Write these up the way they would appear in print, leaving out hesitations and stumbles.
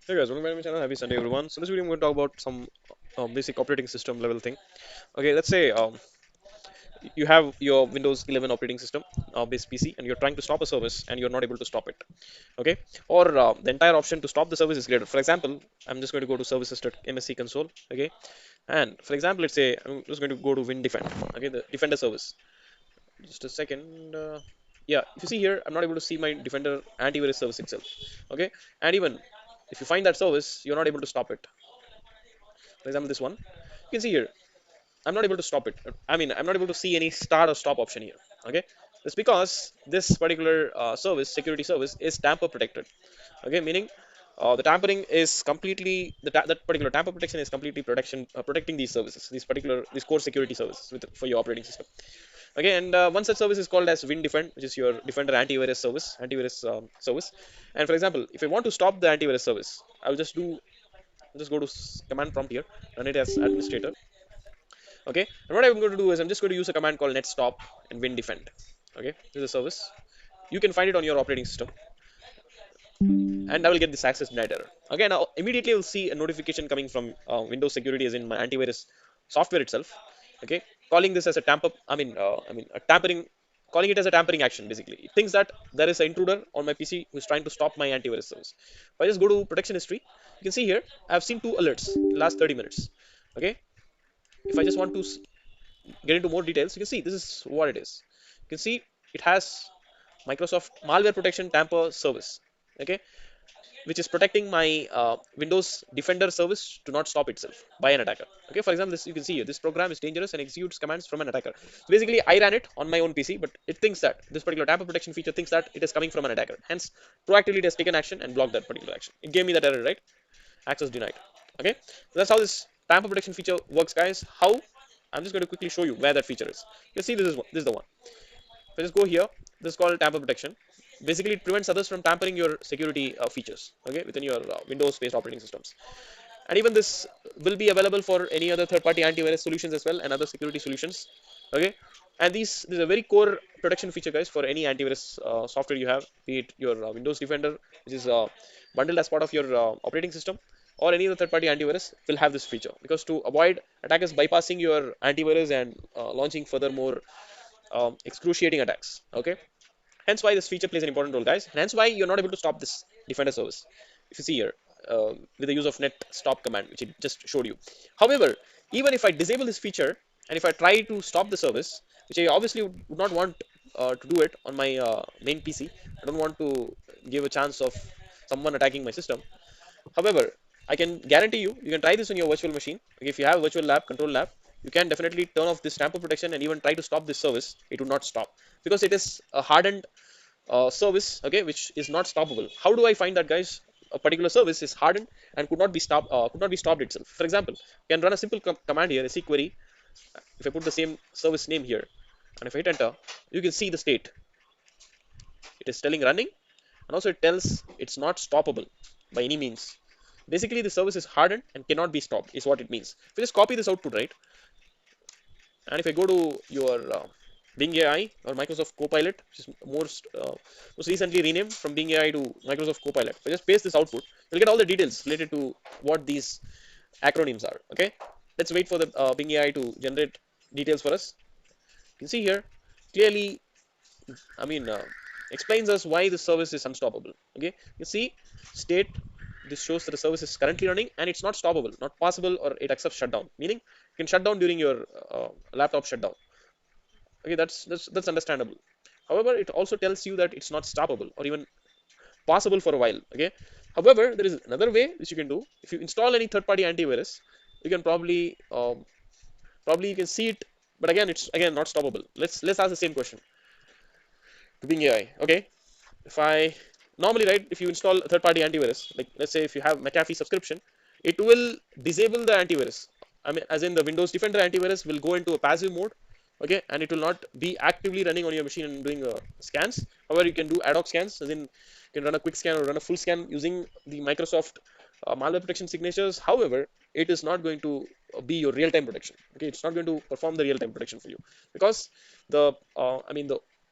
Hey guys, welcome back to my channel. Happy Sunday, everyone. So this video I'm going to talk about some basic operating system level thing. Okay, let's say you have your Windows 11 operating system based PC, and you're trying to stop a service, and you're not able to stop it. Okay, or the entire option to stop the service is greater. For example, I'm just going to go to services.msc console. Okay, and for example, let's say I'm just going to go to WinDefend. Okay, the Defender service. Just a second. Yeah, if you see here, I'm not able to see my Defender antivirus service itself. Okay, and even if you find that service, you're not able to stop it. For example, this one, you can see here, I'm not able to stop it. I mean, I'm not able to see any start or stop option here. Okay, that's because this particular security service, is tamper protected. Okay, meaning the tampering is completely that particular tamper protection is completely protecting these services, these core security services for your operating system. Okay, and one such service is called as WinDefend, which is your Defender antivirus service. And for example, if I want to stop the antivirus service, I'll just go to command prompt here, run it as administrator. Okay, and what I'm going to do is I'm just going to use a command called netstop and WinDefend. Okay, this is a service. You can find it on your operating system, and I will get this access denied error. Okay, now immediately you'll see a notification coming from Windows Security, as in my antivirus software itself. Okay, calling this as a a tampering, calling it as a tampering action. Basically, it thinks that there is an intruder on my PC who's trying to stop my antivirus service. If I just go to protection history, you can see here I've seen two alerts in the last 30 minutes. Okay, if I just want to get into more details, you can see this is what it is. You can see it has Microsoft malware protection tamper service. Okay, which is protecting my Windows Defender service to not stop itself by an attacker. Okay, for example, this you can see here, this program is dangerous and executes commands from an attacker. So basically, I ran it on my own PC, but it thinks that this particular tamper protection feature thinks that it is coming from an attacker. Hence, proactively it has taken action and blocked that particular action. It gave me that error, right? Access denied. Okay, so that's how this tamper protection feature works, guys. How? I'm just going to quickly show you where that feature is. You can see this is the one. If I just go here, this is called tamper protection. Basically, it prevents others from tampering your security features, okay, within your Windows-based operating systems. And even this will be available for any other third-party antivirus solutions as well, and other security solutions, okay. And this is a very core protection feature, guys, for any antivirus software you have, be it your Windows Defender, which is bundled as part of your operating system, or any other third-party antivirus will have this feature, because to avoid attackers bypassing your antivirus and launching furthermore excruciating attacks. Okay, hence why this feature plays an important role, guys. And hence why you're not able to stop this Defender service. If you see here, with the use of net stop command, which it just showed you. However, even if I disable this feature and if I try to stop the service, which I obviously would not want to do it on my main PC, I don't want to give a chance of someone attacking my system. However, I can guarantee you can try this on your virtual machine. Okay, if you have a virtual lab, control lab, you can definitely turn off this tamper protection and even try to stop this service. It would not stop because it is a hardened service, okay, which is not stoppable. How do I find that, guys? A particular service is hardened and could not be stopped itself. For example, you can run a simple command here, a query. If I put the same service name here, and if I hit enter, you can see the state. It is telling running, and also it tells it's not stoppable by any means. Basically, the service is hardened and cannot be stopped, is what it means. If you just copy this output, right, and if I go to your Bing AI or Microsoft Copilot, which is most recently renamed from Bing AI to Microsoft Copilot, if I just paste this output, you'll get all the details related to what these acronyms are. Okay, let's wait for the Bing AI to generate details for us. You can see here clearly, I mean, explains us why the service is unstoppable. Okay, you see, state, this shows that the service is currently running and it's not stoppable, not possible, or it accepts shutdown, meaning you can shut down during your laptop shutdown. Okay, that's understandable. However, it also tells you that it's not stoppable or even possible for a while. Okay, however, there is another way which you can do. If you install any third-party antivirus, you can probably you can see it, but again, it's again not stoppable. Let's ask the same question to Bing AI. Okay, if I normally, right, if you install a third-party antivirus, like let's say if you have McAfee subscription, it will disable the antivirus. I mean, as in the Windows Defender antivirus will go into a passive mode. Okay, and it will not be actively running on your machine and doing scans. However, you can do ad hoc scans, as in you can run a quick scan or run a full scan using the Microsoft malware protection signatures. However, it is not going to be your real-time protection. Okay, it's not going to perform the real-time protection for you, because the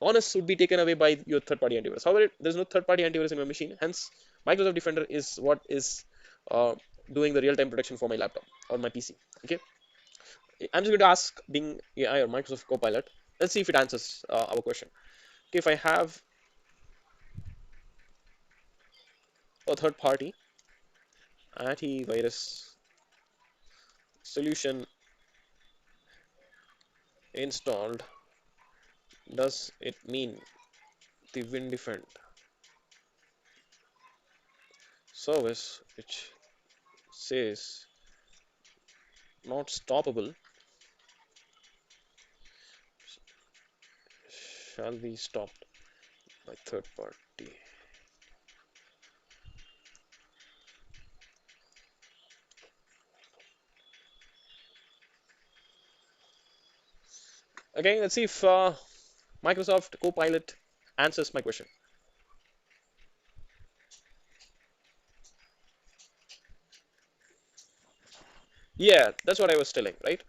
onus would be taken away by your third-party antivirus. However, there's no third-party antivirus in my machine. Hence, Microsoft Defender is what is uh, doing the real-time protection for my laptop or my PC. Okay, I'm just going to ask Bing AI or Microsoft Copilot. Let's see if it answers our question. Okay, if I have a third-party antivirus solution installed, does it mean the WinDefend service, which says not stoppable, shall be stopped by third party? Okay, let's see if Microsoft Copilot answers my question. Yeah, that's what I was telling, right?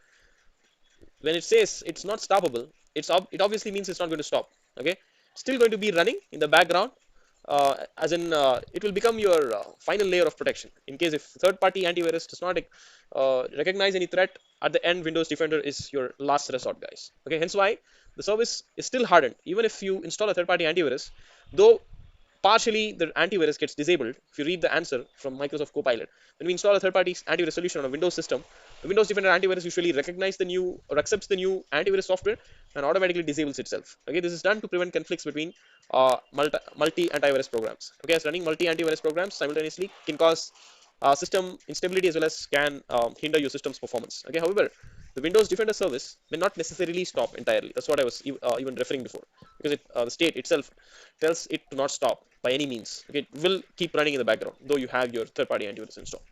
When it says it's not stoppable, it obviously means it's not going to stop. Okay, it's still going to be running in the background, as in it will become your final layer of protection in case if third-party antivirus does not recognize any threat. At the end, Windows Defender is your last resort, guys. Okay, hence why the service is still hardened even if you install a third-party antivirus, though partially the antivirus gets disabled. If you read the answer from Microsoft Copilot, when we install a third-party antivirus solution on a Windows system, the Windows Defender antivirus usually recognizes the new or accepts the new antivirus software and automatically disables itself. Okay, this is done to prevent conflicts between multi antivirus programs. Okay, as running multi antivirus programs simultaneously can cause system instability as well as can hinder your system's performance. Okay, however, the Windows Defender service may not necessarily stop entirely. That's what I was even referring before, because the state itself tells it to not stop by any means. Okay, it will keep running in the background though you have your third-party antivirus installed.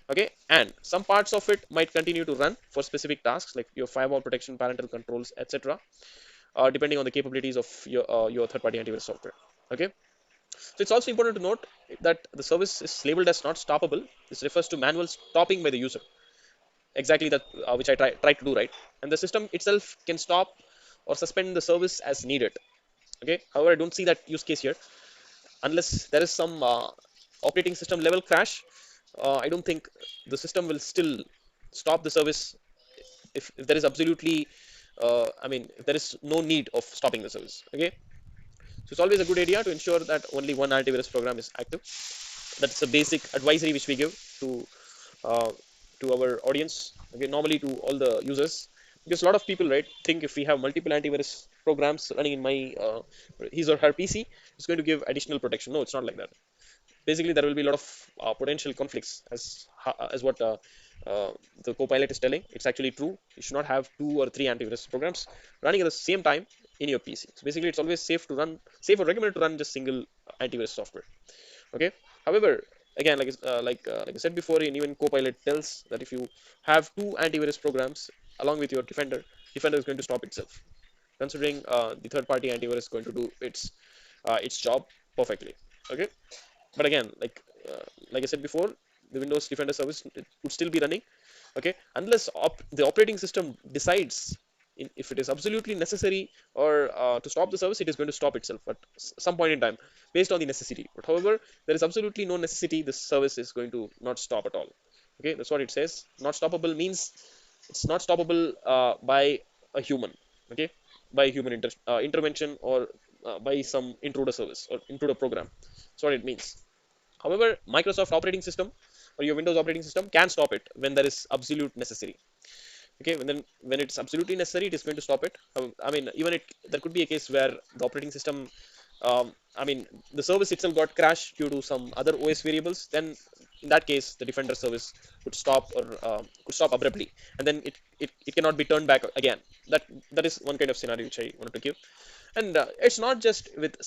Okay, and some parts of it might continue to run for specific tasks like your firewall protection, parental controls, etc., depending on the capabilities of your third-party antivirus software. Okay, so it's also important to note that the service is labeled as not stoppable. This refers to manual stopping by the user, exactly that which I try to do, right? And the system itself can stop or suspend the service as needed. Okay, however, I don't see that use case here unless there is some operating system level crash. I don't think the system will still stop the service if there is absolutely, if there is no need of stopping the service. Okay, so it's always a good idea to ensure that only one antivirus program is active. That's a basic advisory which we give to uh, our audience. Okay, normally to all the users, because a lot of people, right, think if we have multiple antivirus programs running in my his or her PC, it's going to give additional protection. No, it's not like that. Basically, there will be a lot of potential conflicts, as what uh, the Copilot is telling. It's actually true. You should not have two or three antivirus programs running at the same time in your PC. So basically, it's always safe or recommended to run just single antivirus software. Okay, however, again, like I said before, and even Copilot tells that if you have two antivirus programs along with your Defender is going to stop itself, considering the third party antivirus is going to do its job perfectly. Okay, but again, like I said before, the Windows Defender service would still be running. Okay, unless the operating system decides if it is absolutely necessary or to stop the service, it is going to stop itself at some point in time based on the necessity. But however, there is absolutely no necessity, this service is going to not stop at all. Okay, that's what it says. Not stoppable means it's not stoppable by a human. Okay, by human intervention or by some intruder service or intruder program. That's what it means. However, Microsoft operating system or your Windows operating system can stop it when there is absolute necessary. Okay, when it's absolutely necessary, it is going to stop it. Even there could be a case where the operating system, the service itself got crashed due to some other OS variables. Then in that case, the Defender service could stop or could stop abruptly, and then it cannot be turned back again. That is one kind of scenario which I wanted to give. And it's not just with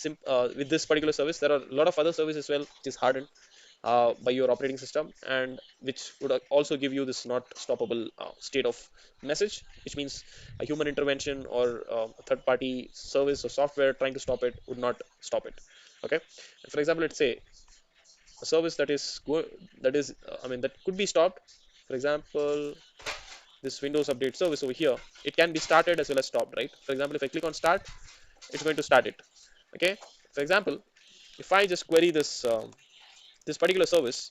this particular service. There are a lot of other services as well which is hardened by your operating system, and which would also give you this not stoppable state of message, which means a human intervention or a third party service or software trying to stop it would not stop it. Okay, for example, let's say a service that could be stopped. For example, this Windows update service over here, it can be started as well as stopped, right? For example, if I click on start, it's going to start it. Okay, for example, if I just query this particular service,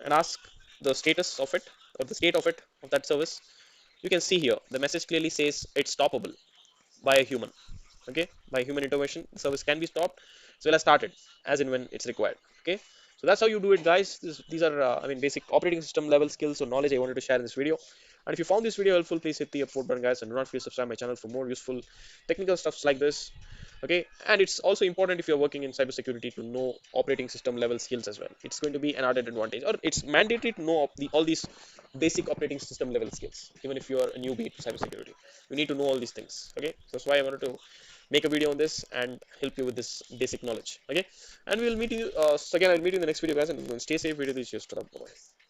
and ask the status of it, or the state of it, of that service, you can see here the message clearly says it's stoppable by a human. Okay, by human intervention, the service can be stopped. So we'll have started as and when it's required. Okay, so that's how you do it, guys. These are, I mean, basic operating system level skills or knowledge I wanted to share in this video. And if you found this video helpful, please hit the upvote button, guys, and do not forget to subscribe my channel for more useful technical stuffs like this. Okay, and it's also important if you're working in cybersecurity to know operating system level skills as well. It's going to be an added advantage, or it's mandatory to know all these basic operating system level skills. Even if you're a newbie to cybersecurity, you need to know all these things. Okay, so that's why I wanted to make a video on this and help you with this basic knowledge. Okay, and we'll meet you. So again, I'll meet you in the next video, guys, and stay safe. Video this. Just bye.